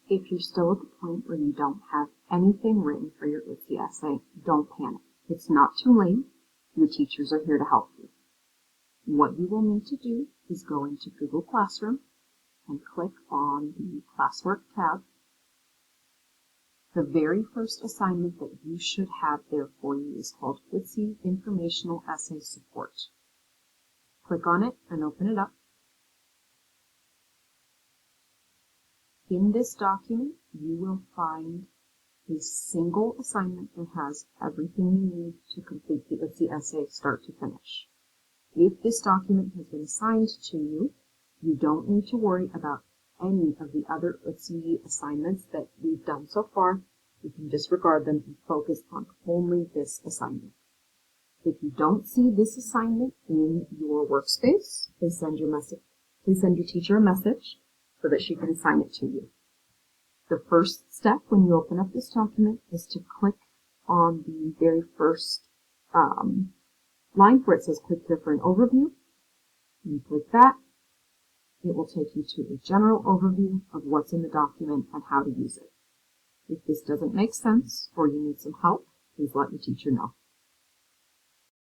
If you're still at the point where you don't have anything written for your Otzi essay, don't panic. It's not too late. Your teachers are here to help you. What you will need to do is go into Google Classroom and click on the Classwork tab. The very first assignment that you should have there for you is called Otzi Informational Essay Support. Click on it and open it up. In this document, you will find a single assignment that has everything you need to complete the Otzi essay start to finish. If this document has been assigned to you, you don't need to worry about any of the other Otzi assignments that we've done so far. You can disregard them and focus on only this assignment. If you don't see this assignment in your workspace, please send your teacher a message so that she can assign it to you. The first step when you open up this document is to click on the very first line where it says click here for an overview. You click that. It will take you to a general overview of what's in the document and how to use it. If this doesn't make sense or you need some help, please let your teacher know.